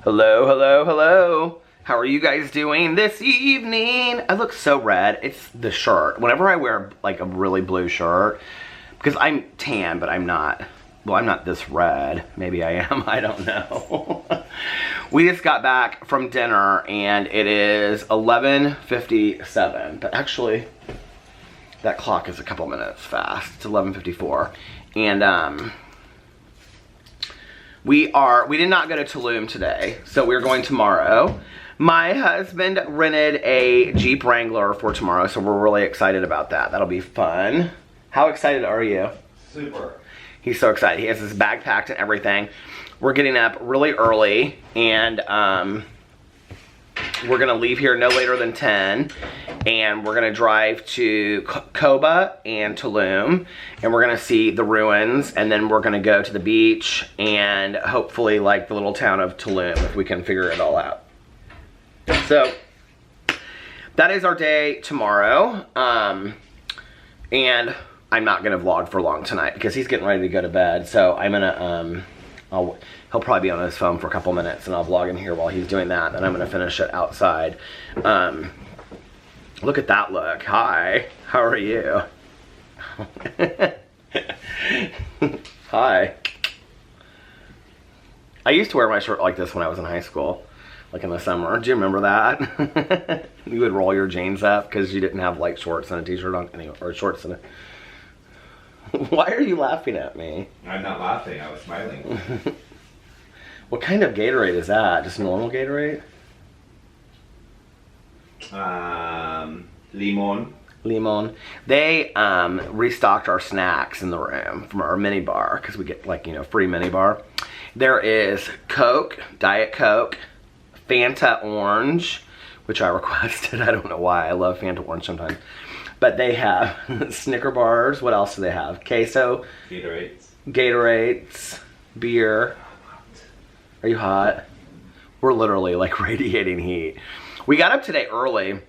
Hello, hello, hello. How are you guys doing this evening? I look so red. It's the shirt. Whenever I wear like a really blue shirt, because I'm tan, but I'm not. Well, I'm not this red. Maybe I am. I don't know. We just got back from dinner and it is 11:57. But actually, that clock is a couple minutes fast. It's 11:54. And we did not go to Tulum today, so we're going tomorrow. My husband rented a Jeep Wrangler for tomorrow, so we're really excited about that. That'll be fun. How excited are you? Super. He's so excited. He has his bag packed and everything. We're getting up really early, and we're gonna leave here no later than 10, and we're gonna drive to Coba and Tulum, and we're gonna see the ruins, and then we're gonna go to the beach and hopefully like the little town of Tulum if we can figure it all out. So that is our day tomorrow, and I'm not gonna vlog for long tonight because he's getting ready to go to bed. So I'm gonna he'll probably be on his phone for a couple minutes, and I'll vlog in here while he's doing that. Then I'm gonna finish it outside. Look at that look. Hi, how are you? Hi. I used to wear my shirt like this when I was in high school, like in the summer. Do you remember that? You would roll your jeans up because you didn't have like shorts and a t-shirt on, anyway, or shorts and a... Why are you laughing at me? I'm not laughing, I was smiling. What kind of Gatorade is that? Just normal Gatorade? Limon. Limon. They restocked our snacks in the room from our mini bar because we get like, you know, free mini bar. There is Coke, Diet Coke, Fanta Orange, which I requested. I don't know why. I love Fanta Orange sometimes. But they have Snicker bars. What else do they have? Queso. Gatorades. Beer. Are you hot? We're literally like radiating heat. We got up today early.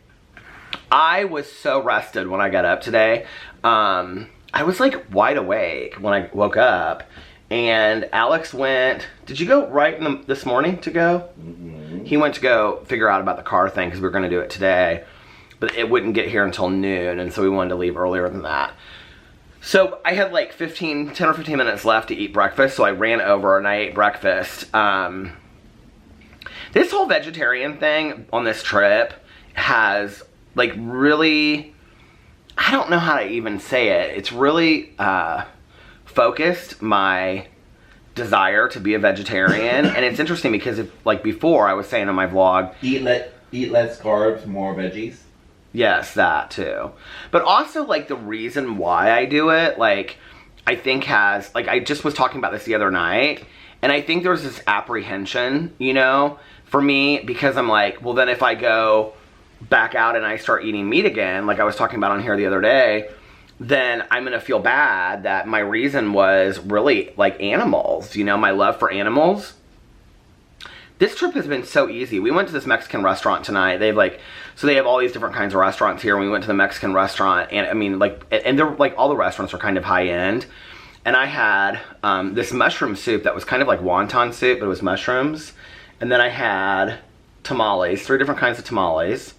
I was so rested when I got up today. I was like wide awake when I woke up. And Alex went, did you go right in this morning to go? Mm-hmm. He went to go figure out about the car thing because we were going to do it today. But it wouldn't get here until noon, and so we wanted to leave earlier than that. So I had like 10 or 15 minutes left to eat breakfast, so I ran over and I ate breakfast. This whole vegetarian thing on this trip has like really, I don't know how to even say it. It's really focused my desire to be a vegetarian. And it's interesting because if, like before I was saying on my vlog, Eat less carbs, more veggies. Yes, that too. But also, like, the reason why I do it, like, I think has, like, I just was talking about this the other night, and I think there's this apprehension, you know, for me, because I'm like, well, then if I go back out and I start eating meat again, like I was talking about on here the other day, then I'm going to feel bad that my reason was really, like, animals, you know, my love for animals. This trip has been so easy. We went to this Mexican restaurant tonight. They have like, so they have all these different kinds of restaurants here. And we went to the Mexican restaurant, and I mean, like, and they're like, all the restaurants are kind of high end. And I had this mushroom soup that was kind of like wonton soup, but it was mushrooms. And then I had tamales, 3 different kinds of tamales.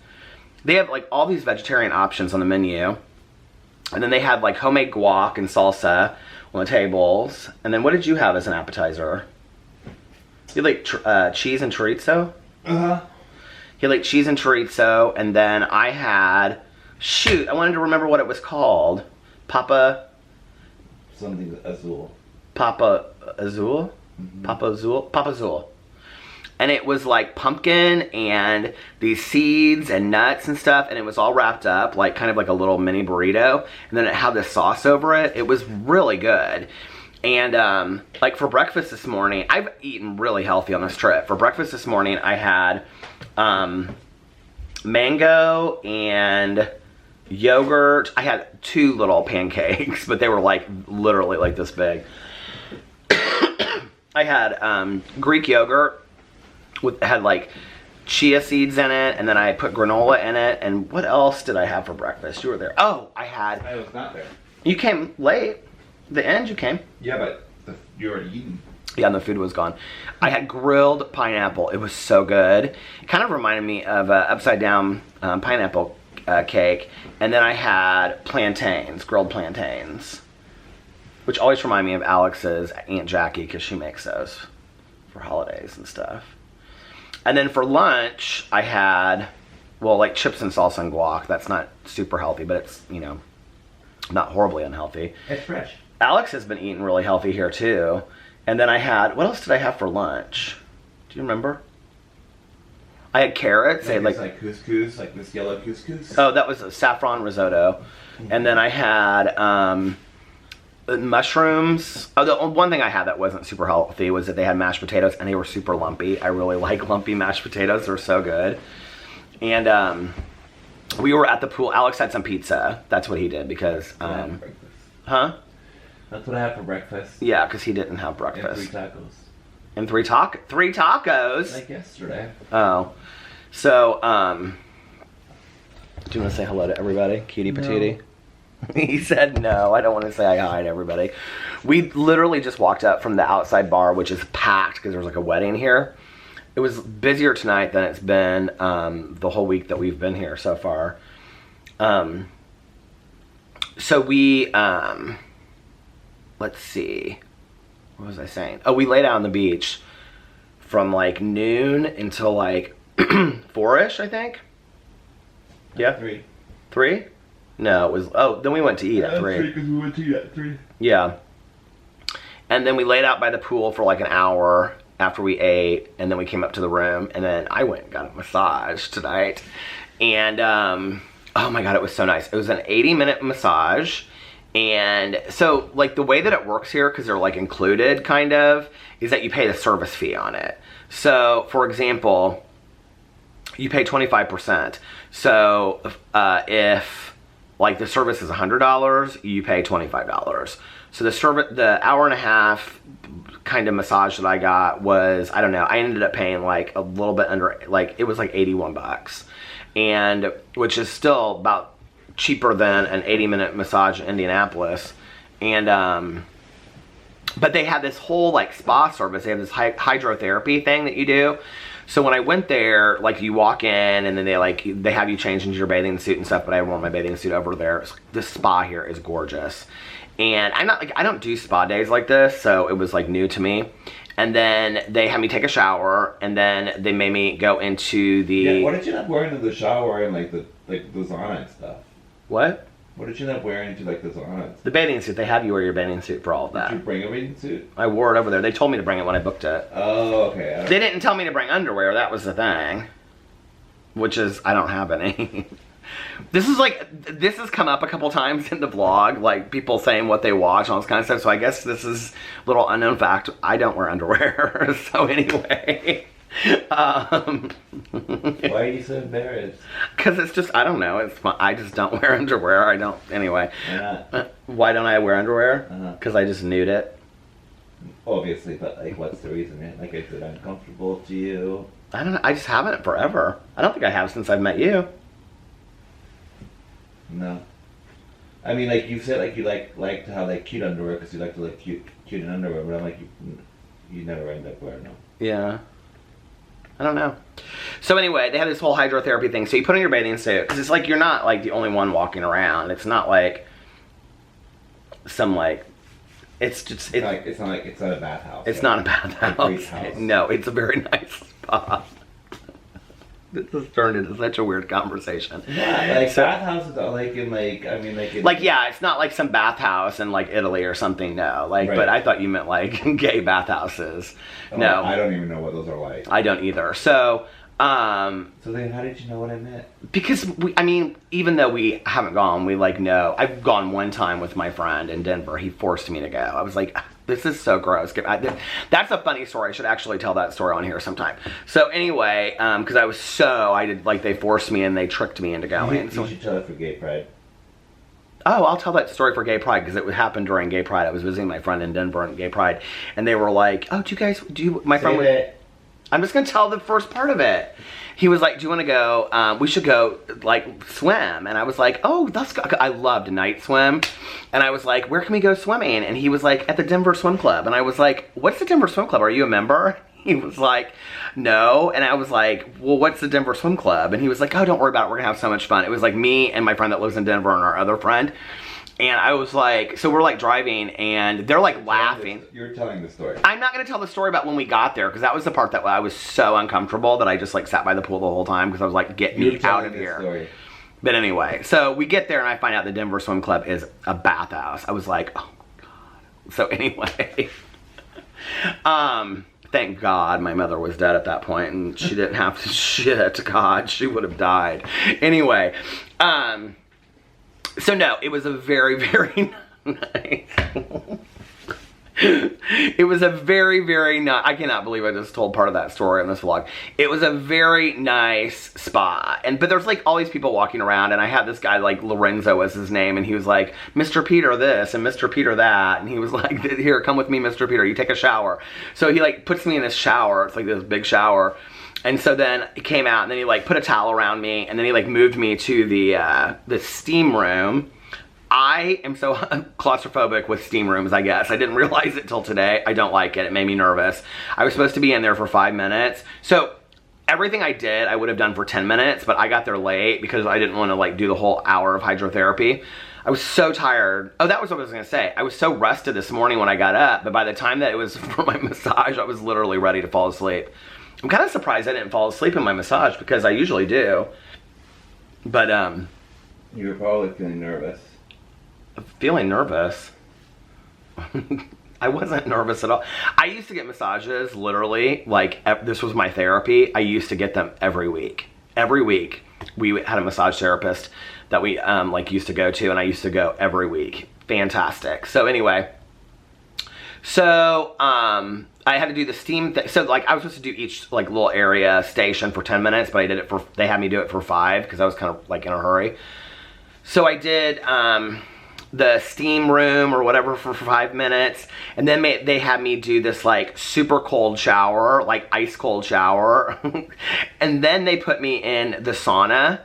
They have like all these vegetarian options on the menu. And then they had like homemade guac and salsa on the tables. And then what did you have as an appetizer? You like cheese and chorizo? Uh-huh. He liked cheese and chorizo, and then I had, shoot, I wanted to remember what it was called. Papa... Something azul. Papa Azul? Mm-hmm. Papa Azul. And it was like pumpkin and these seeds and nuts and stuff, and it was all wrapped up, like kind of like a little mini burrito, and then it had this sauce over it. It was really good. And like for breakfast this morning, I've eaten really healthy on this trip. For breakfast this morning, I had mango and yogurt. I had 2 little pancakes, but they were like literally like this big. I had Greek yogurt had like chia seeds in it, and then I put granola in it. And what else did I have for breakfast? You were there. Oh, I was not there. You came late. The end you came. Yeah, but you already eaten. Yeah, and the food was gone. I had grilled pineapple. It was so good. It kind of reminded me of upside down pineapple cake. And then I had plantains, grilled plantains, which always remind me of Alex's Aunt Jackie because she makes those for holidays and stuff. And then for lunch, I had, well, like chips and salsa and guac. That's not super healthy, but it's, you know, not horribly unhealthy. It's fresh. Alex has been eating really healthy here too. And then I had, what else did I have for lunch? Do you remember? I had carrots. I had like couscous, like this yellow couscous. Oh, that was a saffron risotto. And then I had mushrooms. Oh, the one thing I had that wasn't super healthy was that they had mashed potatoes and they were super lumpy. I really like lumpy mashed potatoes. They're so good. And we were at the pool. Alex had some pizza. That's what he did because, huh? That's what I had for breakfast. Yeah, because he didn't have breakfast. And 3 tacos. And three tacos? Like yesterday. Oh. So, do you want to say hello to everybody? Cutie patootie? He said no, I don't want to say hi to everybody. We literally just walked up from the outside bar, which is packed because there's like a wedding here. It was busier tonight than it's been the whole week that we've been here so far. So we... let's see, what was I saying? Oh, we laid out on the beach from like noon until like 4-ish, I think. Yeah? 3. 3? No, it was, oh, then we went to eat at 3. 3 because we went to eat at 3. Yeah. And then we laid out by the pool for like an hour after we ate, and then we came up to the room, and then I went and got a massage tonight. And, oh my God, it was so nice. It was an 80-minute massage. And so, like, the way that it works here, because they're, like, included, kind of, is that you pay the service fee on it. So, for example, you pay 25%. So, if, like, the service is $100, you pay $25. So, the hour and a half kind of massage that I got was, I don't know, I ended up paying, like, a little bit under, like, it was, like, $81. And, which is still about cheaper than an 80-minute massage in Indianapolis. And but they have this whole like spa service. They have this hydrotherapy thing that you do. So when I went there, like you walk in and then they have you change into your bathing suit and stuff, but I wore my bathing suit over there. The spa here is gorgeous. And I'm not like, I don't do spa days like this, so it was like new to me. And then they had me take a shower, and then they made me go into the... Yeah, what did you end up wearing in the shower and like the sauna and stuff? What? What did you end up wearing to like the sauna? The bathing suit. They have you wear your bathing suit for all of that. Did you bring a bathing suit? I wore it over there. They told me to bring it when I booked it. Oh, okay. They didn't tell me to bring underwear. That was the thing. Which is, I don't have any. This has come up a couple times in the vlog. Like, people saying what they watch and all this kind of stuff. So I guess this is a little unknown fact. I don't wear underwear. So anyway... Why are you so embarrassed? Because it's just, I don't know, it's fun. I just don't wear underwear. I don't, anyway. Why not? Why don't I wear underwear? Because I just nude it. Obviously, but like, what's the reason, man? Like, is it uncomfortable to you? I don't know, I just haven't forever. I don't think I have since I've met you. No. I mean, like, you said, like, you like to have, like, cute underwear because you like to look cute in underwear, but I'm like, you never end up wearing them. Yeah. I don't know. So anyway, they have this whole hydrotherapy thing. So you put on your bathing suit, because it's like you're not like the only one walking around. It's not like some like, it's just... It's not a bathhouse. It's not a bathhouse. House. No, it's a very nice spa. This has turned into such a weird conversation. Yeah, like bathhouses are like in like, I mean like... Like, yeah, it's not like some bathhouse in like Italy or something, no. Like, right. But I thought you meant like gay bathhouses. Oh, no. I don't even know what those are like. I don't either. So, so then how did you know what I meant? Because, I mean, even though we haven't gone, we like know. I've gone one time with my friend in Denver. He forced me to go. I was like... This is so gross. That's a funny story. I should actually tell that story on here sometime. So anyway, because they forced me and they tricked me into going. You should tell it for Gay Pride. Oh, I'll tell that story for Gay Pride because it would happen during Gay Pride. I was visiting my friend in Denver on Gay Pride, and they were like, "Oh, my friend was." I'm just gonna tell the first part of it. He was like, do you want to go, we should go, like, swim. And I was like, oh, I loved night swim. And I was like, where can we go swimming? And he was like, at the Denver Swim Club. And I was like, what's the Denver Swim Club? Are you a member? He was like, no. And I was like, well, what's the Denver Swim Club? And he was like, oh, don't worry about it. We're gonna have so much fun. It was like me and my friend that lives in Denver and our other friend. And I was like, so we're like driving and they're like laughing. You're telling the story. I'm not going to tell the story about when we got there because that was the part that I was so uncomfortable that I just like sat by the pool the whole time because I was like, get me out of here. Story. But anyway, so we get there and I find out the Denver Swim Club is a bathhouse. I was like, oh God. So anyway, thank God my mother was dead at that point and she didn't have to shit. God, she would have died. Anyway, so no, it was a very, very nice. It was a very, very nice. I cannot believe I just told part of that story on this vlog. It was a very nice spa, but there's like all these people walking around, and I had this guy like Lorenzo was his name, and he was like Mr. Peter this and Mr. Peter that, and he was like, here, come with me, Mr. Peter. You take a shower. So he like puts me in this shower. It's like this big shower. And so then he came out and then he like put a towel around me and then he like moved me to the steam room. I am so claustrophobic with steam rooms, I guess. I didn't realize it till today. I don't like it. It made me nervous. I was supposed to be in there for 5 minutes. So everything I did, I would have done for 10 minutes, but I got there late because I didn't want to like do the whole hour of hydrotherapy. I was so tired. Oh, that was what I was going to say. I was so rested this morning when I got up, but by the time that it was for my massage, I was literally ready to fall asleep. I'm kind of surprised I didn't fall asleep in my massage because I usually do. But, you were probably feeling nervous. Feeling nervous? I wasn't nervous at all. I used to get massages, literally, like, this was my therapy. I used to get them every week. Every week, we had a massage therapist that we, like, used to go to, and I used to go every week. Fantastic. So, anyway. So, I had to do the steam thing. So, like, I was supposed to do each, like, little area station for 10 minutes, but I did it for, they had me do it for 5 because I was kind of, like, in a hurry. So, I did, the steam room or whatever for 5 minutes. And then they had me do this, like, super cold shower, like, ice cold shower. And then they put me in the sauna.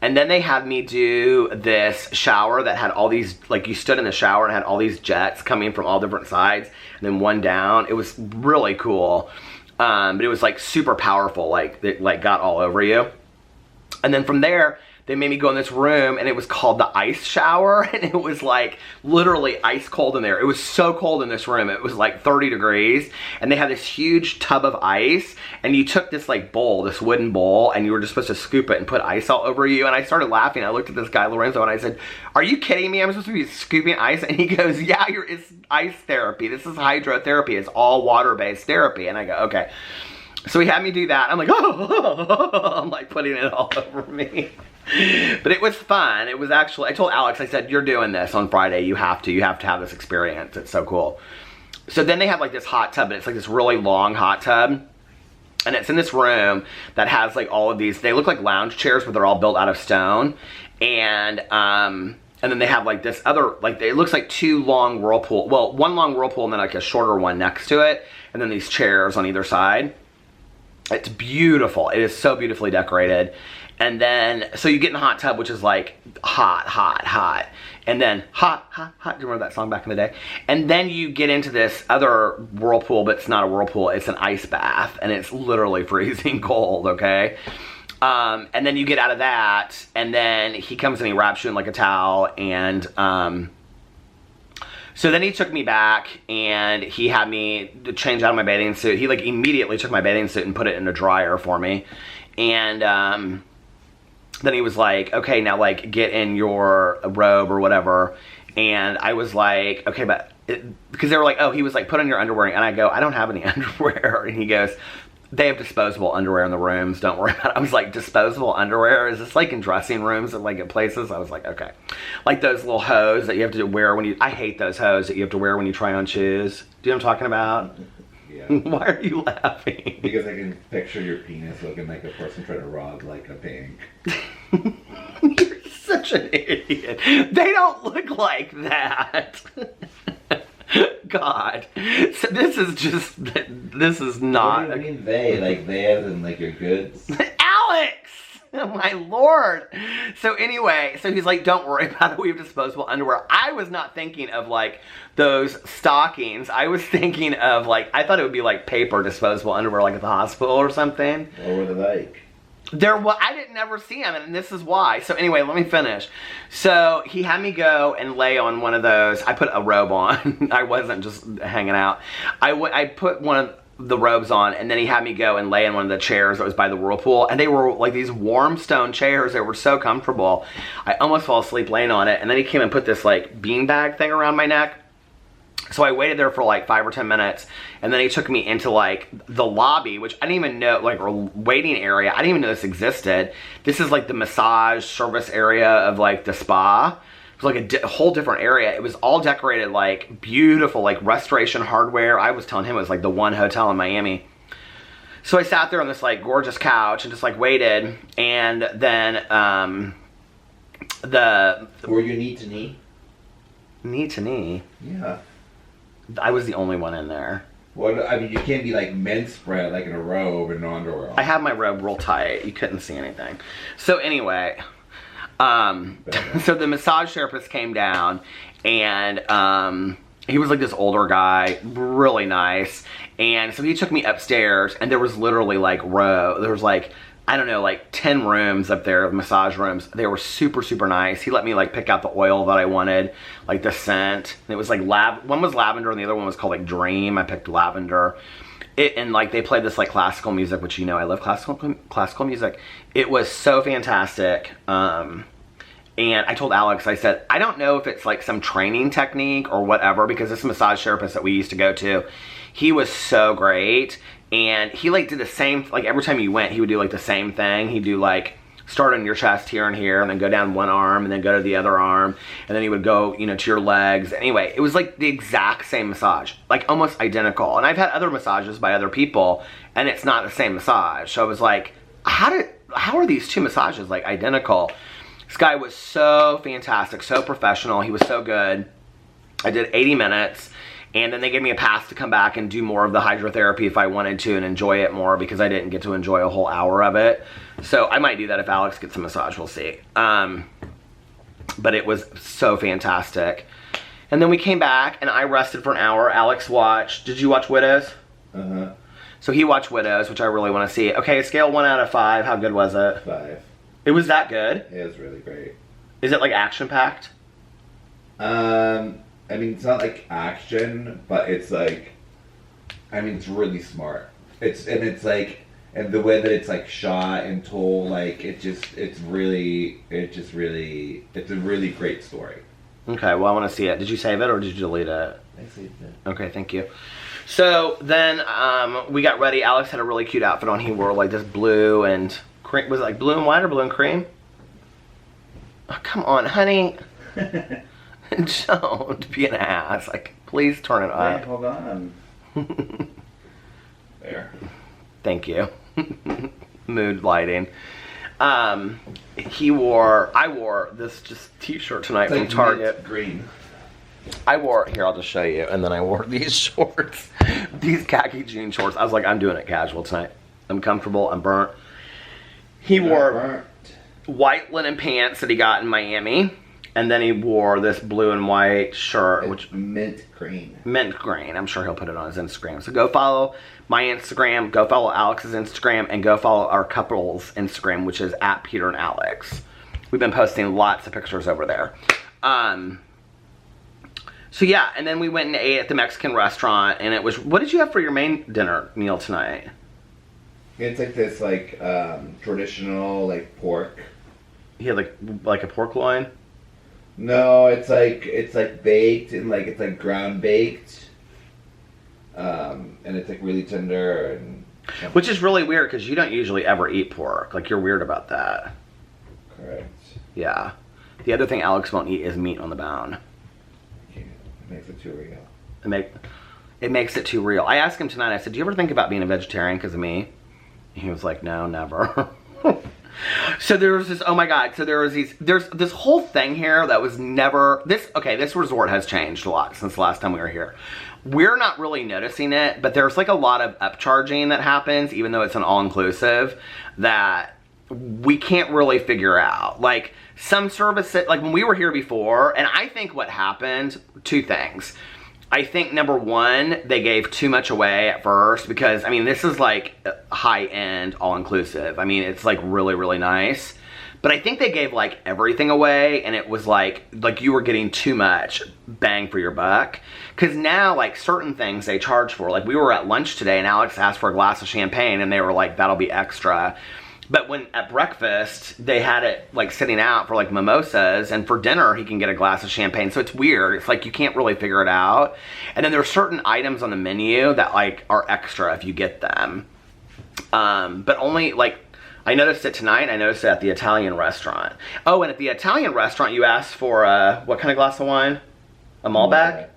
And then they had me do this shower that had all these, like you stood in the shower and had all these jets coming from all different sides and then one down. It was really cool. But it was like super powerful, like it like got all over you. And then from there, they made me go in this room and it was called the ice shower and it was like literally ice cold in there. It was so cold in this room. It was like 30 degrees and they had this huge tub of ice and you took this like bowl, this wooden bowl, and you were just supposed to scoop it and put ice all over you. And I started laughing. I looked at this guy, Lorenzo, and I said, are you kidding me? I'm supposed to be scooping ice? And he goes, yeah, it's ice therapy. This is hydrotherapy. It's all water-based therapy. And I go, okay. So he had me do that. I'm like, oh, I'm like putting it all over me. But it was fun. It was actually, I told Alex, I said, you're doing this on Friday. You have to have this experience. It's so cool. So then they have like this hot tub, and it's like this really long hot tub. And it's in this room that has like all of these, they look like lounge chairs, but they're all built out of stone. And then they have like this other, like it looks like 2 long whirlpool. Well, 1 long whirlpool and then like a shorter one next to it. And then these chairs on either side. It's beautiful. It is so beautifully decorated. And then, so you get in the hot tub, which is like hot, hot, hot. And then hot, hot, hot. Do you remember that song back in the day? And then you get into this other whirlpool, but it's not a whirlpool. It's an ice bath. And it's literally freezing cold, okay? And then you get out of that. And then he comes and he wraps you in like a towel. And so then he took me back and he had me change out of my bathing suit. He like immediately took my bathing suit and put it in a dryer for me. And then he was like, okay, now like get in your robe or whatever. And I was like, okay, but because they were like, oh, he was like, put on your underwear. And I go, I don't have any underwear. And he goes, they have disposable underwear in the rooms. Don't worry about it. I was like, disposable underwear? Is this like in dressing rooms and like at places? I was like, okay. Like those little hose that you have to wear when you, I hate those hose that you have to wear when you try on shoes. Do you know what I'm talking about? Yeah. Why are you laughing? Because I can picture your penis looking like a person trying to rob like a bank. You're such an idiot. They don't look like that. God. So this is not. What do you mean they? Like they as in like your goods? Alex! Oh my Lord. So anyway, so he's like, don't worry about it. We have disposable underwear. I was not thinking of like those stockings. I was thinking of like, I thought it would be like paper disposable underwear like at the hospital or something. What were they like? I didn't ever see him, and this is why. So anyway, let me finish. So he had me go and lay on one of those. I put a robe on. I wasn't just hanging out. I put one of the robes on, and then he had me go and lay in one of the chairs that was by the whirlpool, and they were like these warm stone chairs that were so comfortable. I almost fell asleep laying on it, and then he came and put this like beanbag thing around my neck. So I waited there for like 5 or 10 minutes, and then he took me into like the lobby, which I didn't even know, like, or waiting area. I didn't even know this existed. This is like the massage service area of like the spa. It was like a whole different area. It was all decorated like beautiful, like restoration hardware. I was telling him it was like the one hotel in Miami. So I sat there on this like gorgeous couch and just like waited, and then Were you knee to knee? Knee to knee? Yeah. I was the only one in there. Well, I mean, you can't be like men spread like in a robe and no underwear on. I had my robe real tight. You couldn't see anything. So anyway, so the massage therapist came down, and he was like this older guy, really nice. And so he took me upstairs, and there was literally like there was like, I don't know, like 10 rooms up there, massage rooms. They were super, super nice. He let me like pick out the oil that I wanted, like the scent. And it was like one was lavender and the other one was called like Dream. I picked lavender. And like they played this like classical music, which, you know, I love classical music. It was so fantastic. And I told Alex, I said, I don't know if it's like some training technique or whatever, because this massage therapist that we used to go to, he was so great. And he like did the same, like every time you went, he would do like the same thing. He'd do like, start on your chest here and here, and then go down one arm, and then go to the other arm, and then he would go, you know, to your legs. Anyway, it was like the exact same massage, like almost identical. And I've had other massages by other people, and it's not the same massage. So I was like, how are these two massages like identical? This guy was so fantastic, so professional. He was so good. I did 80 minutes. And then they gave me a pass to come back and do more of the hydrotherapy if I wanted to and enjoy it more, because I didn't get to enjoy a whole hour of it. So I might do that if Alex gets a massage, we'll see. But it was so fantastic. And then we came back and I rested for an hour. Alex watched, did you watch Widows? Uh-huh. So he watched Widows, which I really want to see. Okay, scale 1 out of 5, how good was it? 5. It was that good? It was really great. Is it like action-packed? I mean, it's not like action, but it's like, I mean, it's really smart. It's like, and the way that it's like shot and told, like, it's a really great story. Okay, well, I want to see it. Did you save it or did you delete it? I saved it. Okay, thank you. So then we got ready. Alex had a really cute outfit on. He wore like this blue and cream. Was it like blue and white or blue and cream? Oh, come on, honey. Don't be an ass. Like, please turn it up. Wait, hold on. There. Thank you. Mood lighting. I wore this just t-shirt tonight from Target. Green. I wore, here, I'll just show you. And then I wore these shorts. These khaki jean shorts. I was like, I'm doing it casual tonight. I'm comfortable. I'm burnt. He wore white linen pants that he got in Miami. And then he wore this blue and white shirt, which mint green. Mint green. I'm sure he'll put it on his Instagram. So go follow my Instagram, go follow Alex's Instagram, and go follow our couple's Instagram, which is @Peter and Alex. We've been posting lots of pictures over there. So yeah, and then we went and ate at the Mexican restaurant, and it was, what did you have for your main dinner meal tonight? It's like this like traditional like pork. You had like a pork loin? No, it's like baked and like it's like ground baked, and it's like really tender and. Which is really weird because you don't usually ever eat pork. Like, you're weird about that. Correct. Yeah. The other thing Alex won't eat is meat on the bone. It makes it too real. It makes it too real. I asked him tonight. I said, "Do you ever think about being a vegetarian because of me?" And he was like, "No, never." So there was this, oh my God, so there's this whole thing here that was never, this resort has changed a lot since the last time we were here. We're not really noticing it, but there's like a lot of upcharging that happens, even though it's an all-inclusive, that we can't really figure out. Like some services, like when we were here before, and I think what happened, two things. I think number one, they gave too much away at first because, I mean, this is like high-end all-inclusive. I mean, it's like really, really nice. But I think they gave like everything away, and it was like you were getting too much bang for your buck. Because now, like certain things they charge for. Like we were at lunch today, and Alex asked for a glass of champagne, and they were like, that'll be extra. But when at breakfast, they had it like sitting out for like mimosas, and for dinner, he can get a glass of champagne. So it's weird. It's like you can't really figure it out. And then there are certain items on the menu that like are extra if you get them. But only like, I noticed it tonight. I noticed it at the Italian restaurant. Oh, and at the Italian restaurant, you asked for what kind of glass of wine? A Malbec?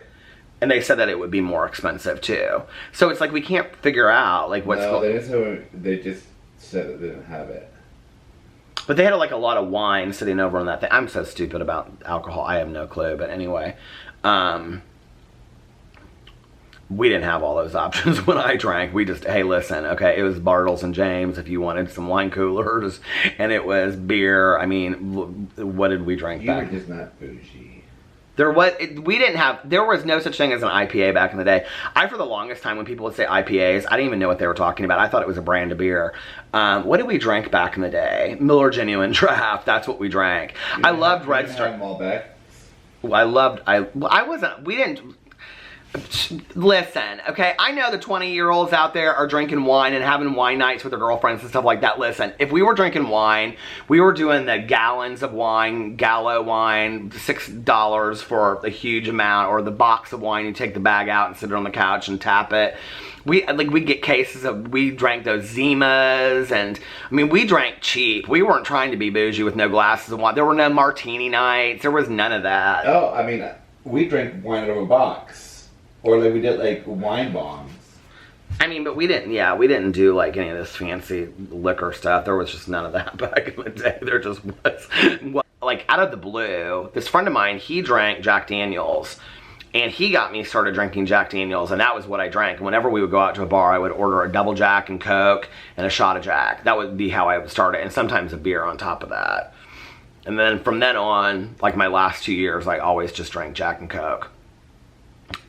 And they said that it would be more expensive too. So it's like we can't figure out like what's going on. They just said that they didn't have it. But they had like a lot of wine sitting over on that thing. I'm so stupid about alcohol. I have no clue. But anyway, we didn't have all those options when I drank. We just, hey, listen, okay, it was Bartles and James if you wanted some wine coolers, and it was beer. I mean, what did we drink back? You were just not bougie. There was no such thing as an IPA back in the day. For the longest time, when people would say IPAs, I didn't even know what they were talking about. I thought it was a brand of beer. What did we drink back in the day? Miller Genuine Draft. That's what we drank. I loved Red Star. Malbec. We didn't. Listen, okay, I know the 20-year-olds out there are drinking wine and having wine nights with their girlfriends and stuff like that. Listen, if we were drinking wine, we were doing the gallons of wine, Gallo wine, $6 for a huge amount, or the box of wine, you take the bag out and sit it on the couch and tap it. We get cases of, we drank those Zimas, and I mean, we drank cheap. We weren't trying to be bougie with no glasses of wine. There were no martini nights. There was none of that. Oh, I mean, we drank wine out of a box. Or like we did like wine bombs. I mean, but we didn't do like any of this fancy liquor stuff. There was just none of that back in the day. There just was. Like out of the blue, this friend of mine, he drank Jack Daniels. And he got me started drinking Jack Daniels, and that was what I drank. And whenever we would go out to a bar, I would order a double Jack and Coke and a shot of Jack. That would be how I would start it, and sometimes a beer on top of that. And then from then on, like my last 2 years, I always just drank Jack and Coke.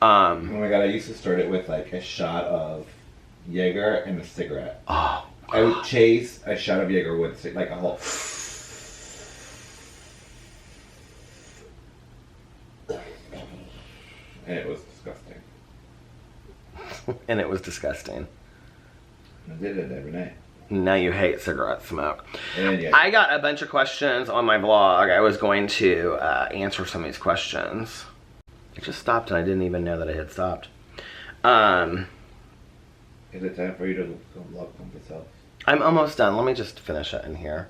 Oh my God, I used to start it with like a shot of Jaeger and a cigarette. Oh, God. I would chase a shot of Jaeger with like a whole... And it was disgusting. And it was disgusting. I did it every night. Now you hate cigarette smoke. And yeah. I got a bunch of questions on my vlog. I was going to answer some of these questions. It just stopped and I didn't even know that it had stopped. Is it time for you to go vlog something else? I'm almost done. Let me just finish it in here.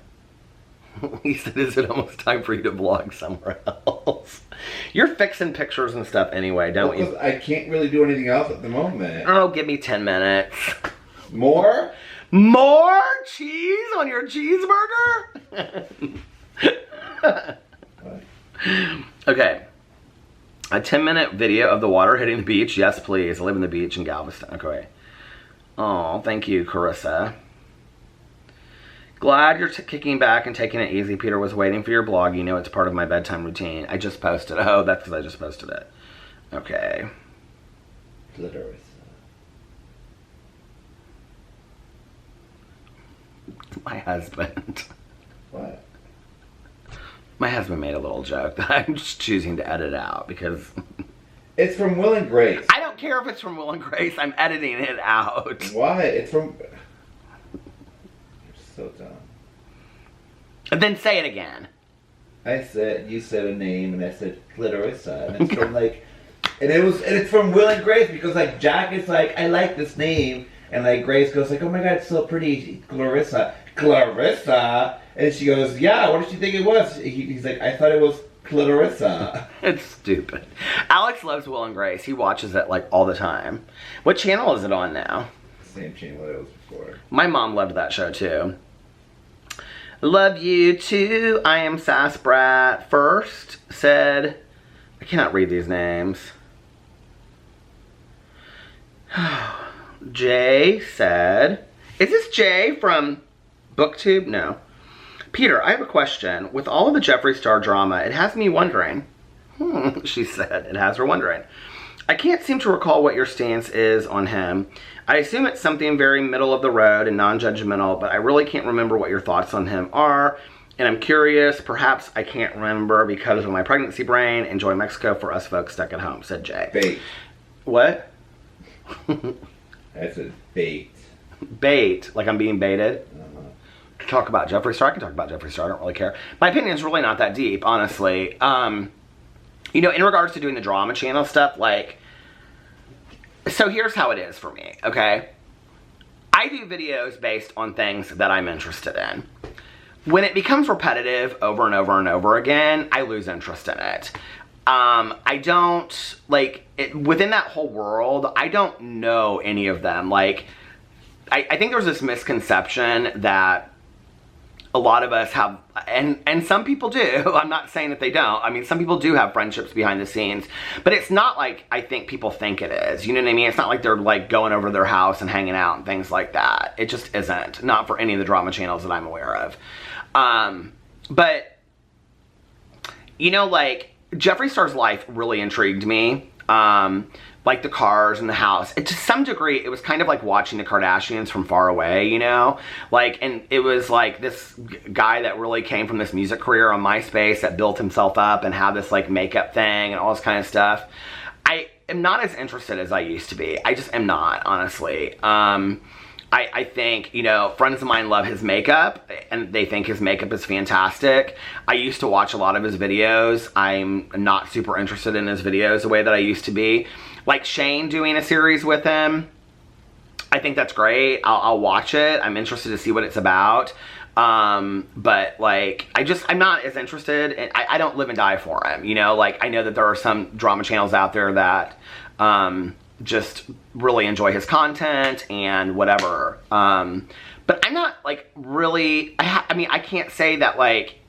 He said, is it almost time for you to vlog somewhere else? You're fixing pictures and stuff anyway, don't you? I can't really do anything else at the moment. Oh, give me 10 minutes. More? More cheese on your cheeseburger? What? Okay. A 10-minute video of the water hitting the beach. Yes, please. I live in the beach in Galveston. Okay. Oh, thank you, Carissa. Glad you're kicking back and taking it easy. Peter was waiting for your blog. You know it's part of my bedtime routine. I just posted. Oh, that's because I just posted it. Okay. Clitoris. My husband. What? My husband made a little joke that I'm just choosing to edit out because... It's from Will and Grace. I don't care if it's from Will and Grace. I'm editing it out. Why? It's from... You're so dumb. And then say it again. You said a name, and I said Clarissa, and it's from like... And it's from Will and Grace, because like Jack is like, I like this name, and like Grace goes like, oh my God, it's so pretty, Clarissa. Clarissa? And she goes, yeah, what did she think it was? He's like, I thought it was Clarissa. It's stupid. Alex loves Will and Grace. He watches it like all the time. What channel is it on now? Same channel it was before. My mom loved that show too. Love you too. I am Sass Brat. First said, I cannot read these names. Jay said, is this Jay from BookTube? No. Peter, I have a question. With all of the Jeffree Star drama, it has me wondering. She said, it has her wondering. I can't seem to recall what your stance is on him. I assume it's something very middle of the road and non-judgmental, but I really can't remember what your thoughts on him are. And I'm curious, perhaps I can't remember because of my pregnancy brain. Enjoy Mexico for us folks stuck at home, said Jay. Bait. What? That's a bait. Bait? Like I'm being baited? To talk about Jeffree Star? I can talk about Jeffree Star, I don't really care. My opinion is really not that deep, honestly. You know, in regards to doing the drama channel stuff, like, so here's how it is for me, okay? I do videos based on things that I'm interested in. When it becomes repetitive over and over and over again, I lose interest in it. I don't, like, within that whole world, I don't know any of them. Like, I think there's this misconception that a lot of us have, and some people do, I'm not saying that they don't, I mean, some people do have friendships behind the scenes, but it's not like I think people think it is, you know what I mean? It's not like they're like going over to their house and hanging out and things like that. It just isn't, not for any of the drama channels that I'm aware of. But, you know, like, Jeffree Star's life really intrigued me. Like the cars and the house. To some degree, it was kind of like watching the Kardashians from far away, you know? Like, and it was like this guy that really came from this music career on MySpace that built himself up and had this like makeup thing and all this kind of stuff. I am not as interested as I used to be. I just am not, honestly. I think, you know, friends of mine love his makeup and they think his makeup is fantastic. I used to watch a lot of his videos. I'm not super interested in his videos the way that I used to be. Like Shane doing a series with him, I think that's great. I'll watch it. I'm interested to see what it's about. But like, I'm not as interested. And I don't live and die for him, you know? Like, I know that there are some drama channels out there that, just really enjoy his content and whatever. But I'm not like really, I mean, I can't say that like,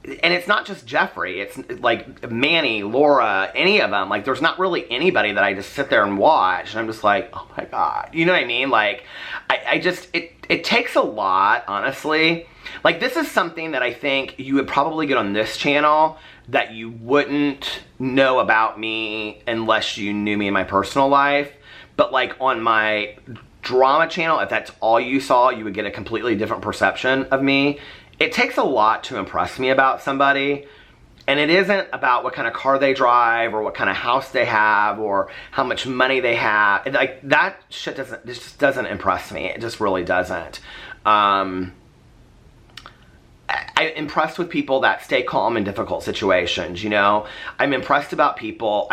and it's not just Jeffree, it's like Manny, Laura, any of them. Like, there's not really anybody that I just sit there and watch and I'm just like, oh my God, you know what I mean? Like, I just, it takes a lot, honestly. Like, this is something that I think you would probably get on this channel that you wouldn't know about me unless you knew me in my personal life. But like on my drama channel, if that's all you saw, you would get a completely different perception of me. It takes a lot to impress me about somebody. And it isn't about what kind of car they drive or what kind of house they have or how much money they have. Like, that shit just doesn't impress me. It just really doesn't. I'm impressed with people that stay calm in difficult situations, you know? I'm impressed by people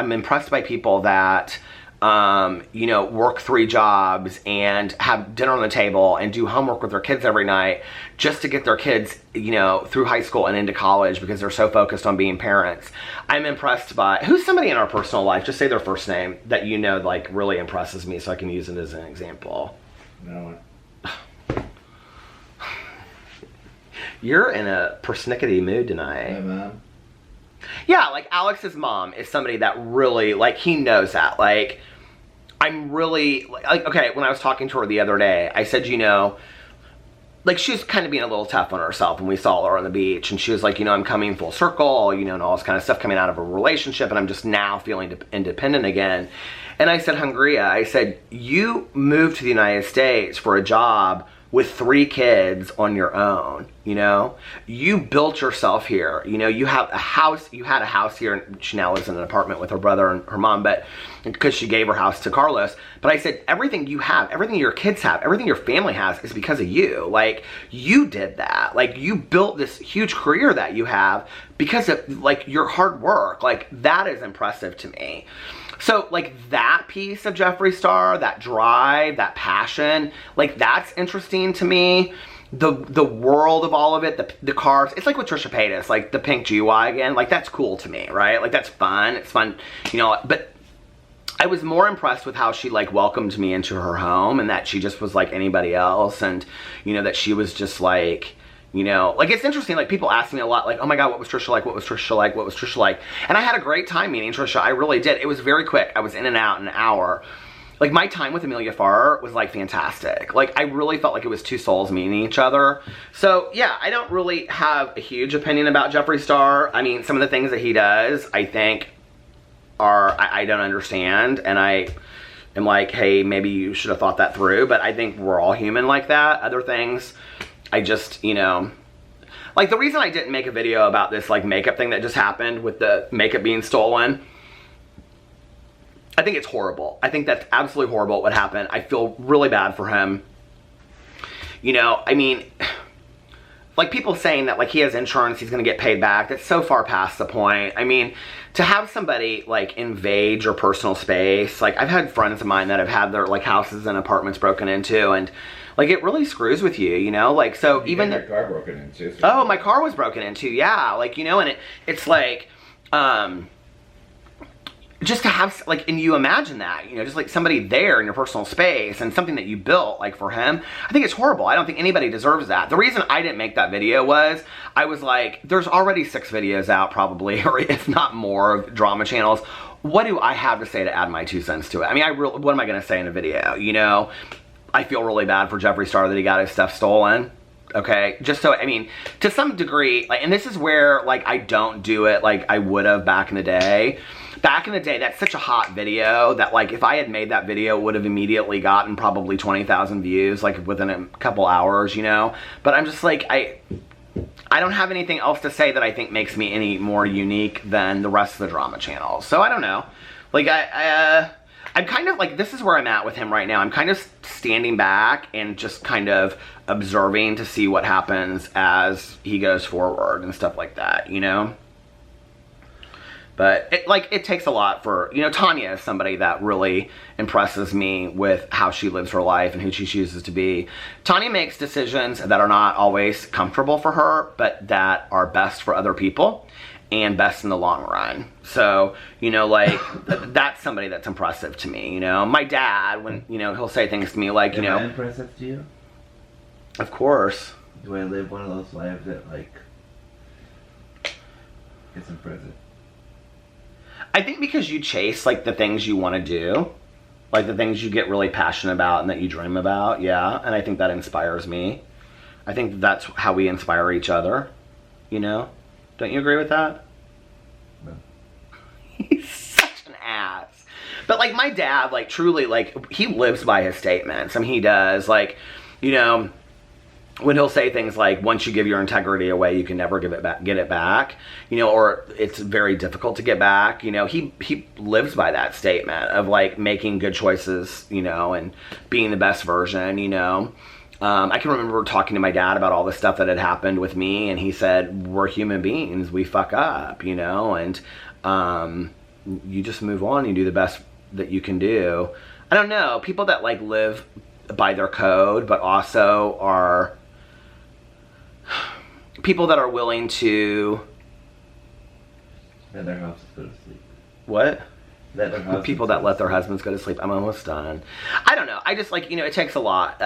that, you know, work 3 jobs and have dinner on the table and do homework with their kids every night just to get their kids, you know, through high school and into college because they're so focused on being parents. I'm impressed by, who's somebody in our personal life, just say their first name, that you know, like, really impresses me so I can use it as an example. No one. You're in a persnickety mood tonight. Hey, Mom. Yeah, like Alex's mom is somebody that really, like, he knows that. Like, I'm really, like, okay, when I was talking to her the other day, I said, you know, like, she was kind of being a little tough on herself when we saw her on the beach. And she was like, you know, I'm coming full circle, you know, and all this kind of stuff coming out of a relationship. And I'm just now feeling independent again. And I said, Hungria, I said, you moved to the United States for a job with 3 kids on your own, you know? You built yourself here. You know, you have a house, you had a house here, and she now lives in an apartment with her brother and her mom, but because she gave her house to Carlos. But I said, everything you have, everything your kids have, everything your family has is because of you. Like, you did that. Like, you built this huge career that you have because of, like, your hard work. Like, that is impressive to me. So, like, that piece of Jeffree Star, that drive, that passion, like, that's interesting to me. The world of all of it, the cars, it's like with Trisha Paytas, like, the pink G-Wagon, like, that's cool to me, right? Like, that's fun, it's fun, you know, but I was more impressed with how she like welcomed me into her home, and that she just was like anybody else, and you know, that she was just like, you know, like it's interesting, like people ask me a lot like, oh my god, what was Trisha like, what was Trisha like, what was Trisha like? And I had a great time meeting Trisha. I really did. It was very quick. I was in and out in an hour. Like my time with Amelia Farr was like fantastic. Like I really felt like it was two souls meeting each other. So yeah, I don't really have a huge opinion about Jeffree Star. I mean, some of the things that he does, I think I don't understand, and I am like, hey, maybe you should have thought that through, but I think we're all human like that. Other things, I just, you know, like the reason I didn't make a video about this like makeup thing that just happened with the makeup being stolen, I think it's horrible. I think that's absolutely horrible what happened. I feel really bad for him. You know, I mean, like people saying that like he has insurance, he's gonna get paid back. That's so far past the point. I mean, to have somebody like invade your personal space, like I've had friends of mine that have had their like houses and apartments broken into, and like it really screws with you, you know? Like, so even your car broken into. So oh, my car was broken into, yeah. Like, you know, and it's like, just to have, like, and you imagine that, you know, just like somebody there in your personal space and something that you built, like for him, I think it's horrible. I don't think anybody deserves that. The reason I didn't make that video was, I was like, there's already 6 videos out probably, or if not more, of drama channels. What do I have to say to add my 2 cents to it? I mean, what am I going to say in a video, you know? I feel really bad for Jeffree Star that he got his stuff stolen. Okay, just so, I mean, to some degree, like, and this is where, like, I don't do it like I would have back in the day. Back in the day, that's such a hot video that, like, if I had made that video, it would have immediately gotten probably 20,000 views, like, within a couple hours, you know? But I'm just like, I don't have anything else to say that I think makes me any more unique than the rest of the drama channels. So I don't know. Like, I'm kind of, like, this is where I'm at with him right now. I'm kind of standing back and just kind of observing to see what happens as he goes forward and stuff like that, you know? But, it takes a lot for, you know, Tanya is somebody that really impresses me with how she lives her life and who she chooses to be. Tanya makes decisions that are not always comfortable for her, but that are best for other people and best in the long run. So, you know, like, that's somebody that's impressive to me, you know? My dad, when, you know, he'll say things to me like, you know... Am I impressive to you? Of course. Do I live one of those lives that, like, is impressive? I think because you chase, like, the things you want to do, like, the things you get really passionate about and that you dream about, yeah, and I think that inspires me. I think that's how we inspire each other, you know? Don't you agree with that? No. He's such an ass. But, like, my dad, like, truly, like, he lives by his statements. I mean, he does. Like, you know, when he'll say things like, once you give your integrity away, you can never get it back, you know, or it's very difficult to get back, you know, he lives by that statement of, like, making good choices, you know, and being the best version, you know. I can remember talking to my dad about all the stuff that had happened with me, and he said, we're human beings, we fuck up, you know, and you just move on, you do the best that you can do. I don't know, people that, like, live by their code, but also are people that are willing to... Let their houses go to sleep. What? People that let their husbands go to sleep. I'm almost done. I don't know. I just, like, you know, it takes a lot.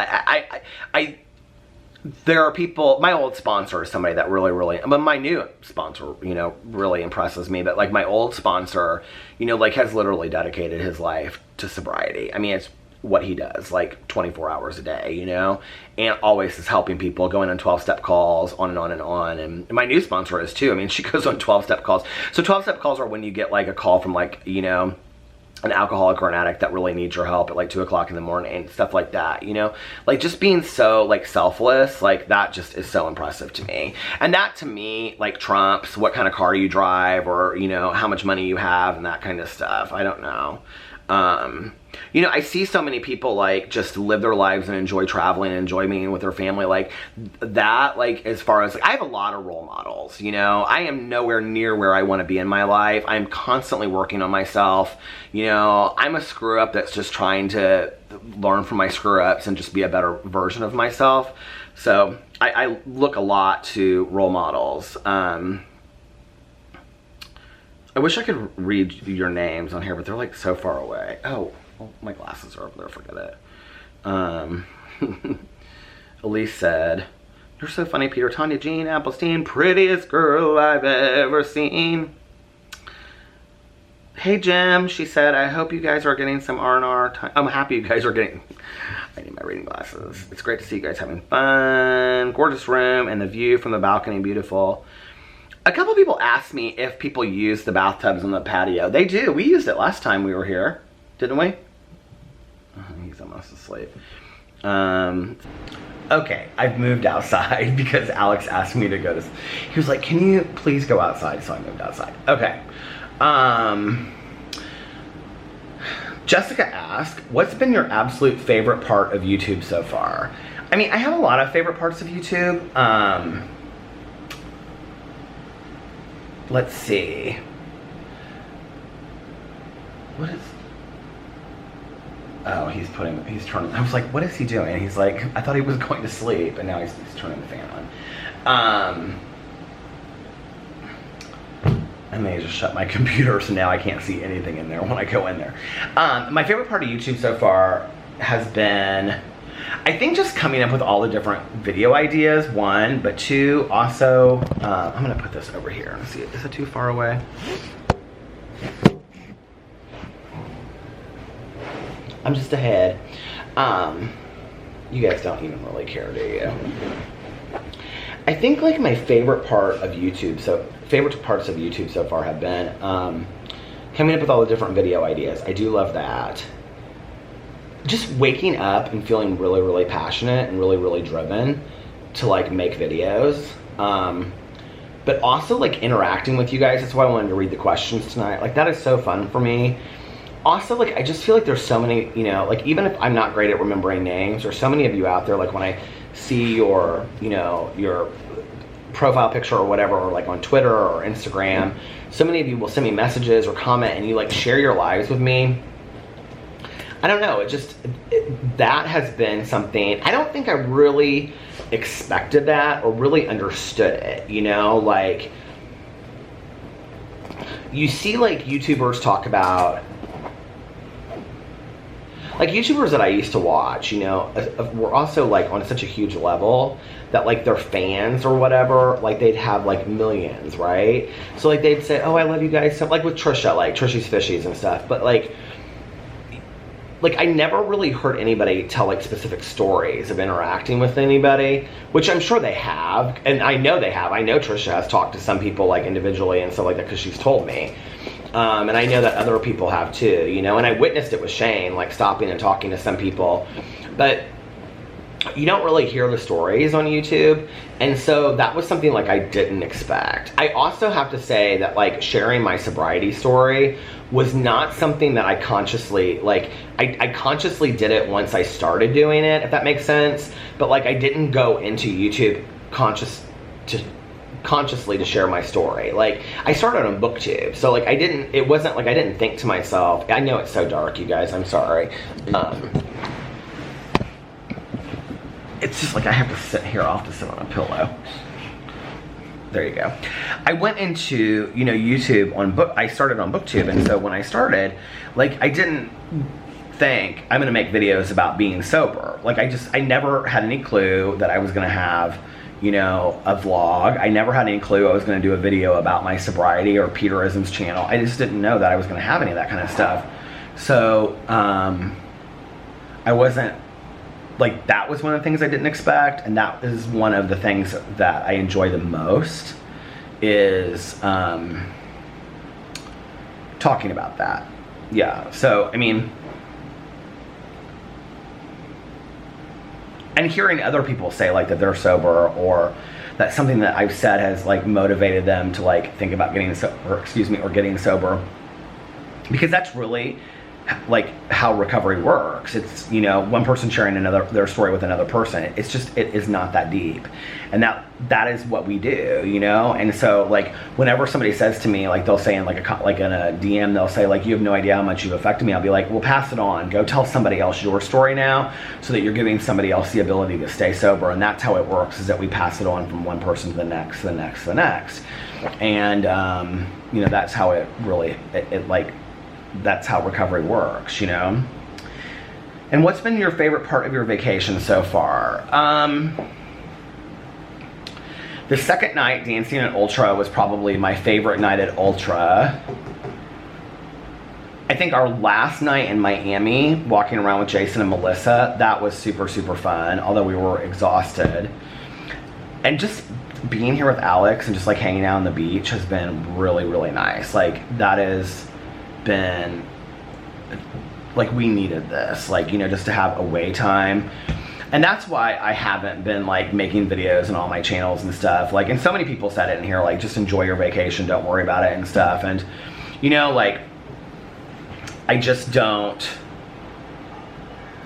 There are people, my old sponsor is somebody that really, but my new sponsor, you know, really impresses me. But, like, my old sponsor, you know, like, has literally dedicated his life to sobriety. I mean, it's what he does, like, 24 hours a day, you know, and always is helping people, going on 12-step calls, on and on and on. And my new sponsor is too. I mean, she goes on 12-step calls. So 12-step calls are when you get, like, a call from, like, you know, an alcoholic or an addict that really needs your help at, like, 2 o'clock in the morning and stuff like that, you know? Like, just being so, like, selfless, like, that just is so impressive to me. And that, to me, like, trumps what kind of car you drive or, you know, how much money you have and that kind of stuff. I don't know. You know, I see so many people, like, just live their lives and enjoy traveling and enjoy being with their family, like, that, like, as far as, like, I have a lot of role models, you know, I am nowhere near where I want to be in my life. I'm constantly working on myself, you know, I'm a screw-up that's just trying to learn from my screw-ups and just be a better version of myself, so I look a lot to role models. I wish I could read your names on here, but they're like so far away. Oh, well, my glasses are over there, forget it. Elise said, "You're so funny, Peter. Tanya Jean Applestein, prettiest girl I've ever seen." Hey, Jim, she said, "I hope you guys are getting some R&R time." I'm happy you guys are getting... I need my reading glasses. It's great to see you guys having fun. Gorgeous room and the view from the balcony, beautiful. A couple people asked me if people use the bathtubs on the patio. They do. We used it last time we were here, didn't we? Oh, he's almost asleep. Okay, I've moved outside because Alex asked me to go to... He was like, "Can you please go outside?" So I moved outside. Okay. Jessica asked, "What's been your absolute favorite part of YouTube so far?" I mean, I have a lot of favorite parts of YouTube. Let's see. What is... Oh, he's turning... I was like, what is he doing? He's like, I thought he was going to sleep, and now he's turning the fan on. And then I just shut my computer, so now I can't see anything in there when I go in there. My favorite part of YouTube so far has been, I think, just coming up with all the different video ideas, one, but two, also, I'm gonna put this over here. Let's see, is it too far away? I'm just ahead. You guys don't even really care, do you? I think like my favorite parts of YouTube so far have been coming up with all the different video ideas. I do love that. Just waking up and feeling really, really passionate and really, really driven to like make videos. But also like interacting with you guys. That's why I wanted to read the questions tonight. Like that is so fun for me. Also, like, I just feel like there's so many, you know, like, even if I'm not great at remembering names, there's so many of you out there, like, when I see your, you know, your profile picture or whatever, or, like, on Twitter or Instagram, so many of you will send me messages or comment, and you, like, share your lives with me. I don't know, that has been something, I don't think I really expected that or really understood it, you know, like, you see, like, YouTubers talk about, like, YouTubers that I used to watch, you know, were also, like, on such a huge level that, like, their fans or whatever, like, they'd have, like, millions, right? So, like, they'd say, "Oh, I love you guys," so, like, with Trisha, like, Trishy's Fishies and stuff, but, like, I never really heard anybody tell, like, specific stories of interacting with anybody, which I'm sure they have, and I know they have. I know Trisha has talked to some people, like, individually and stuff like that, because she's told me. And I know that other people have too, you know, and I witnessed it with Shane, like stopping and talking to some people, but you don't really hear the stories on YouTube, and so that was something like I didn't expect. I also have to say that, like, sharing my sobriety story was not something that I consciously, like, I consciously did it once I started doing it, if that makes sense, but, like, I didn't go into YouTube consciously to share my story. Like, I started on BookTube, so, like, it wasn't like I didn't think to myself, I know it's so dark, you guys, I'm sorry. It's just like I have to sit here, I'll have to sit on a pillow. There you go. I went into, you know, YouTube I started on BookTube, and so when I started, like, I didn't think I'm gonna make videos about being sober. Like, I never had any clue that I was gonna have, you know, a vlog. I never had any clue I was going to do a video about my sobriety or Peterism's channel. I just didn't know that I was going to have any of that kind of stuff. So, I wasn't, like, that was one of the things I didn't expect, and that is one of the things that I enjoy the most, is talking about that. Yeah, so, I mean, and hearing other people say, like, that they're sober, or that something that I've said has, like, motivated them to, like, think about getting sober, or getting sober. Because that's really like how recovery works. It's, you know, one person sharing their story with another person. It's just, it is not that deep. And that is what we do, you know? And so like whenever somebody says to me, like they'll say in like in a DM, they'll say like, you have no idea how much you've affected me. I'll be like, well, pass it on. Go tell somebody else your story now, so that you're giving somebody else the ability to stay sober. And that's how it works, is that we pass it on from one person to the next, the next, the next. And, you know, that's how it really, that's how recovery works, you know? And what's been your favorite part of your vacation so far? The second night dancing at Ultra was probably my favorite night at Ultra. I think our last night in Miami, walking around with Jason and Melissa, that was super, super fun, although we were exhausted. And just being here with Alex and just like hanging out on the beach has been really, really nice. Like that has been, like we needed this, like, you know, just to have away time. And that's why I haven't been like making videos on all my channels and stuff. Like, and so many people said it in here, like, just enjoy your vacation, don't worry about it and stuff. And, you know, like, I just don't,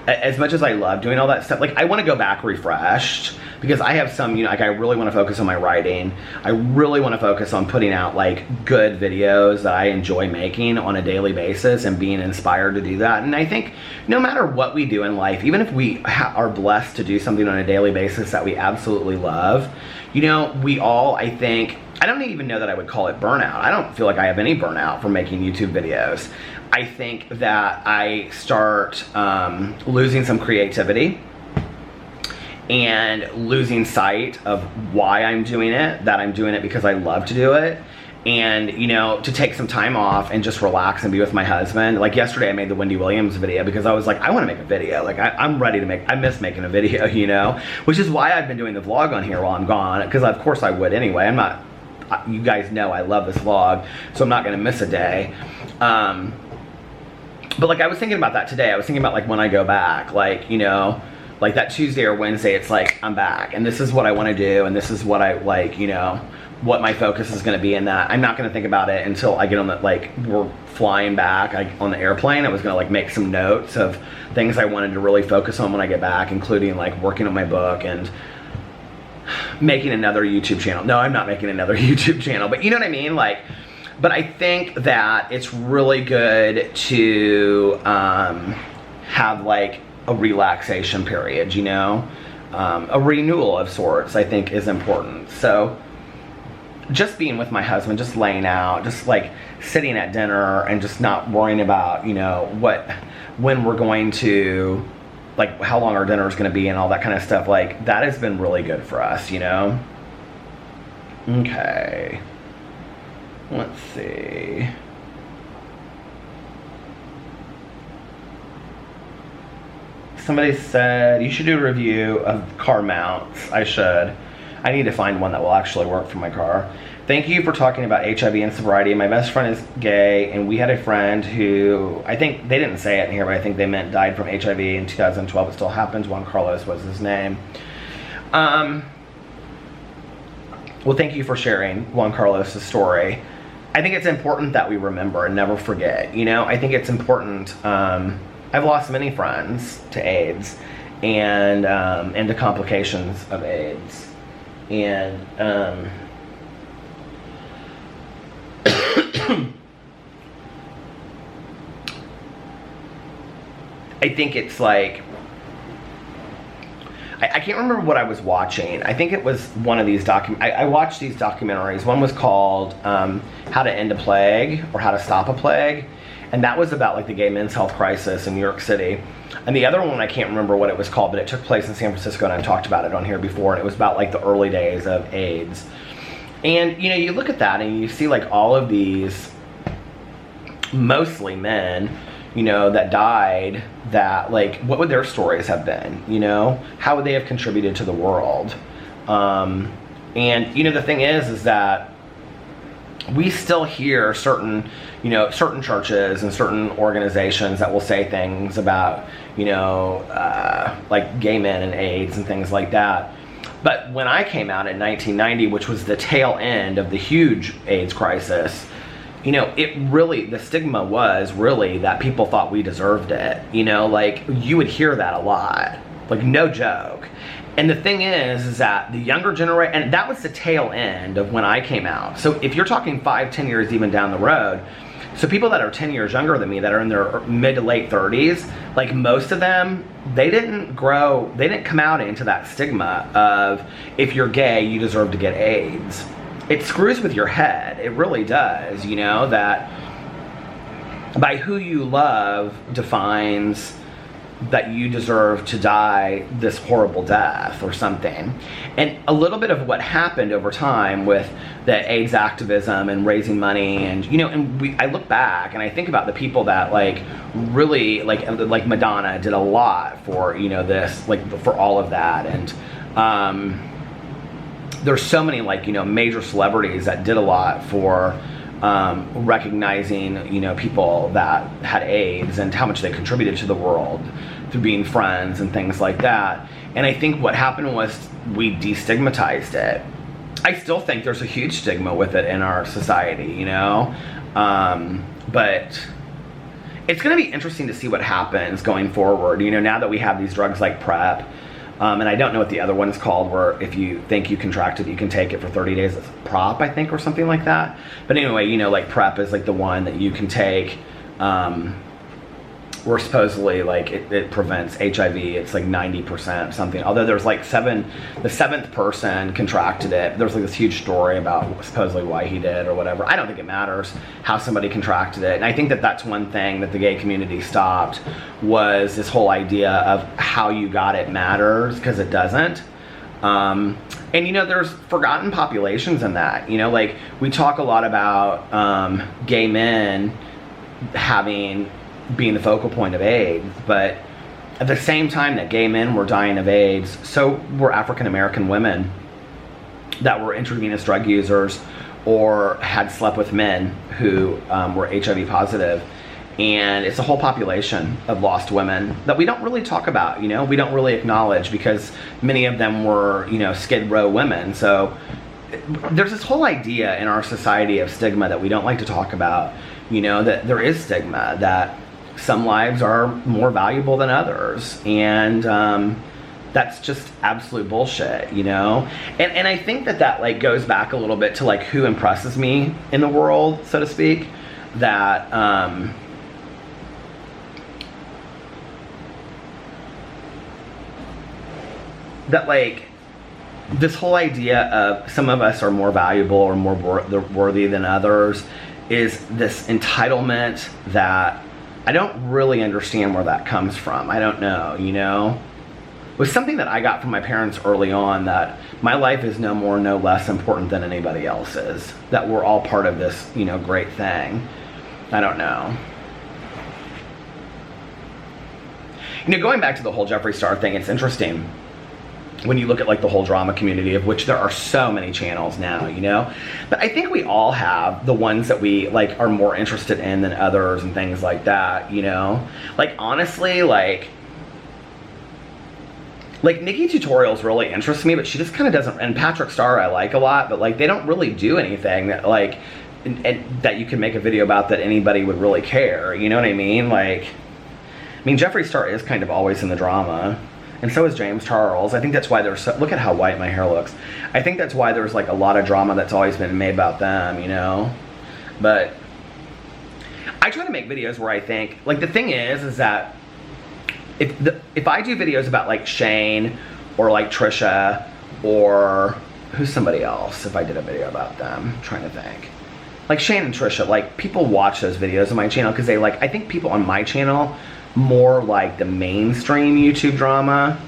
as much as I love doing all that stuff, like I want to go back refreshed, because I have some, you know, like I really want to focus on my writing. I really want to focus on putting out like good videos that I enjoy making on a daily basis and being inspired to do that. And I think no matter what we do in life, even if we are blessed to do something on a daily basis that we absolutely love, you know, we all, I think, I don't even know that I would call it burnout. I don't feel like I have any burnout from making YouTube videos. I think that I start losing some creativity and losing sight of why I'm doing it, that I'm doing it because I love to do it. And, you know, to take some time off and just relax and be with my husband. Like yesterday I made the Wendy Williams video because I was like, I want to make a video. Like I'm ready to make, I miss making a video, you know, which is why I've been doing the vlog on here while I'm gone, because of course I would anyway. I'm not, you guys know I love this vlog, so I'm not going to miss a day. But like I was thinking about that today. I was thinking about like when I go back, like, you know, like that Tuesday or Wednesday, it's like I'm back and this is what I want to do and this is what I like, you know, what my focus is going to be in that. I'm not going to think about it until I get on the, like, we're flying back on the airplane. I was going to like make some notes of things I wanted to really focus on when I get back, including like working on my book and making another YouTube channel. No, I'm not making another YouTube channel, but you know what I mean? Like, but I think that it's really good to have like a relaxation period, you know? A renewal of sorts, I think, is important. So just being with my husband, just laying out, just like sitting at dinner and just not worrying about, you know, when we're going to, like how long our dinner is going to be and all that kind of stuff, like that has been really good for us, you know? Okay. Let's see. Somebody said, you should do a review of car mounts. I should. I need to find one that will actually work for my car. Thank you for talking about HIV and sobriety. My best friend is gay, and we had a friend who, I think, they didn't say it in here, but I think they meant died from HIV in 2012. It still happens. Juan Carlos was his name. Well, thank you for sharing Juan Carlos' story. I think it's important that we remember and never forget, you know? I think it's important. I've lost many friends to AIDS and to complications of AIDS. And I think it's like, I can't remember what I was watching. I think it was one of these I watched these documentaries. One was called How to End a Plague or How to Stop a Plague. And that was about like the gay men's health crisis in New York City. And the other one, I can't remember what it was called, but it took place in San Francisco, and I've talked about it on here before. And it was about like the early days of AIDS. And, you know, you look at that and you see like all of these, mostly men, you know, that died, that like, what would their stories have been, you know? How would they have contributed to the world? And, you know, the thing is that we still hear certain, you know, certain churches and certain organizations that will say things about, you know, like gay men and AIDS and things like that. But when I came out in 1990, which was the tail end of the huge AIDS crisis, you know, the stigma was really that people thought we deserved it. You know, like, you would hear that a lot, like, no joke. And the thing is that the younger generation, and that was the tail end of when I came out. So if you're talking 5-10 years even down the road, so people that are 10 years younger than me, that are in their mid to late 30s, like, most of them, they didn't come out into that stigma of, if you're gay, you deserve to get AIDS. It screws with your head. It really does, you know, that by who you love defines that you deserve to die this horrible death or something. And a little bit of what happened over time with the AIDS activism and raising money, and, you know, and I look back and I think about the people that, like, really, like Madonna did a lot for, you know, this, like, for all of that. And there's so many, like, you know, major celebrities that did a lot for recognizing, you know, people that had AIDS and how much they contributed to the world through being friends and things like that. And I think what happened was we destigmatized it. I still think there's a huge stigma with it in our society, you know, but it's going to be interesting to see what happens going forward, you know, now that we have these drugs like PrEP. And I don't know what the other one's called, where if you think you contracted, you can take it for 30 days. It's PrOP, I think, or something like that. But anyway, you know, like, PrEP is like the one that you can take, where supposedly, like, it prevents HIV. It's like 90% something. Although there's like the seventh person contracted it. There's like this huge story about supposedly why he did or whatever. I don't think it matters how somebody contracted it. And I think that that's one thing that the gay community stopped, was this whole idea of how you got it matters, because it doesn't. And, you know, there's forgotten populations in that. You know, like, we talk a lot about gay men being the focal point of AIDS, but at the same time that gay men were dying of AIDS, so were African American women that were intravenous drug users or had slept with men who were HIV positive. And it's a whole population of lost women that we don't really talk about, you know, we don't really acknowledge, because many of them were, you know, Skid Row women. So there's this whole idea in our society of stigma that we don't like to talk about, you know, that there is stigma, that some lives are more valuable than others, and that's just absolute bullshit, you know. And I think that like goes back a little bit to, like, who impresses me in the world, so to speak, that that, like, this whole idea of some of us are more valuable or more worthy than others is this entitlement that I don't really understand where that comes from. I don't know, you know? It was something that I got from my parents early on, that my life is no more, no less important than anybody else's. That we're all part of this, you know, great thing. I don't know. You know, going back to the whole Jeffree Star thing, it's interesting when you look at, like, the whole drama community, of which there are so many channels now, you know. But I think we all have the ones that we, like, are more interested in than others and things like that, you know. Like, honestly, like Nikki Tutorials really interests me, but she just kind of doesn't. And Patrick Star I like a lot, but, like, they don't really do anything that, like, and that you can make a video about that anybody would really care, you know what I mean? Like, I mean, Jeffree Star is kind of always in the drama. And so is James Charles. I think that's why there's so, look at how white my hair looks. I think that's why there's, like, a lot of drama that's always been made about them, you know? But I try to make videos where I think, like, the thing is that if I do videos about, like, Shane or, like, Trisha, or who's somebody else, if I did a video about them, I'm trying to think. Like, Shane and Trisha, like, people watch those videos on my channel because they, like, I think people on my channel more like the mainstream YouTube drama.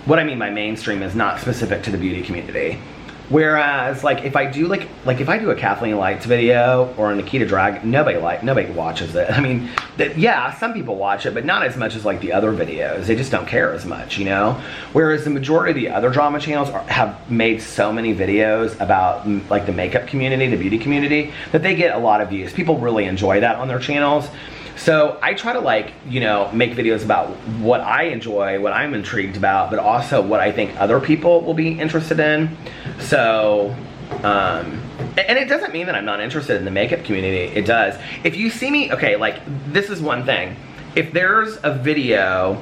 What I mean by mainstream is not specific to the beauty community. Whereas, like, if I do if I do a Kathleen Lights video or a Nikita Drag, nobody watches it. I mean, yeah, some people watch it, but not as much as, like, the other videos. They just don't care as much, you know? Whereas the majority of the other drama channels have made so many videos about, like, the makeup community, the beauty community, that they get a lot of views. People really enjoy that on their channels. So I try to, like, you know, make videos about what I enjoy, what I'm intrigued about, but also what I think other people will be interested in. So And it doesn't mean that I'm not interested in the makeup community. It does. If you see me, okay, like, this is one thing. If there's a video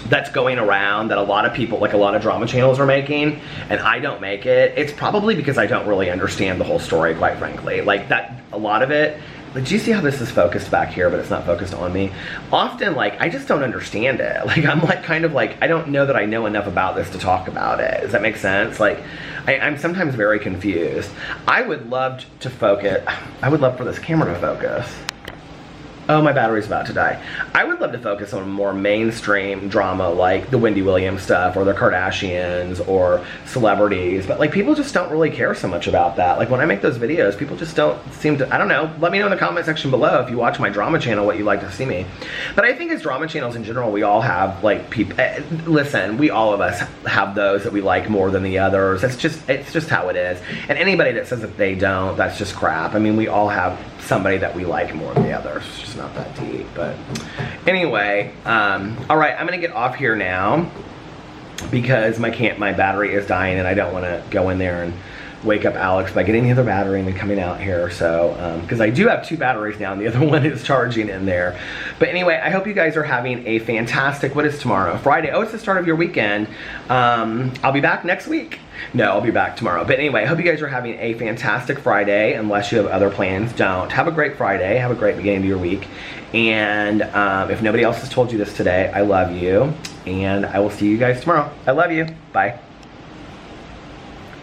that's going around that a lot of people, like a lot of drama channels are making, and I don't make it, it's probably because I don't really understand the whole story, quite frankly. Like that, a lot of it, like, do you see how this is focused back here, but it's not focused on me? Often, like, I just don't understand it. Like, I'm like, kind of like, I don't know that I know enough about this to talk about it. Does that make sense? Like, I'm sometimes very confused. I would love to focus, I would love for this camera to focus. Oh, my battery's about to die. I would love to focus on more mainstream drama like the Wendy Williams stuff or the Kardashians or celebrities, but like people just don't really care so much about that. Like when I make those videos, people just don't seem to, I don't know, let me know in the comment section below if you watch my drama channel what you'd like to see me. But I think as drama channels in general, we all have like people, listen, we all of us have those that we like more than the others. It's just how it is. And anybody that says that they don't, that's just crap. I mean, we all have somebody that we like more than the others. It's just not that deep, but anyway, all right, I'm gonna get off here now because my battery is dying and I don't want to go in there and wake up Alex by getting the other battery and then coming out here. So because I do have 2 batteries now and the other one is charging in there. But anyway, I hope you guys are having a fantastic, what is tomorrow? Friday. Oh, it's the start of your weekend. I'll be back next week. No, I'll be back tomorrow. But anyway, I hope you guys are having a fantastic Friday, unless you have other plans. Don't. Have a great Friday. Have a great beginning to your week. And if nobody else has told you this today, I love you. And I will see you guys tomorrow. I love you. Bye.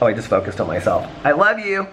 Oh, I just focused on myself. I love you.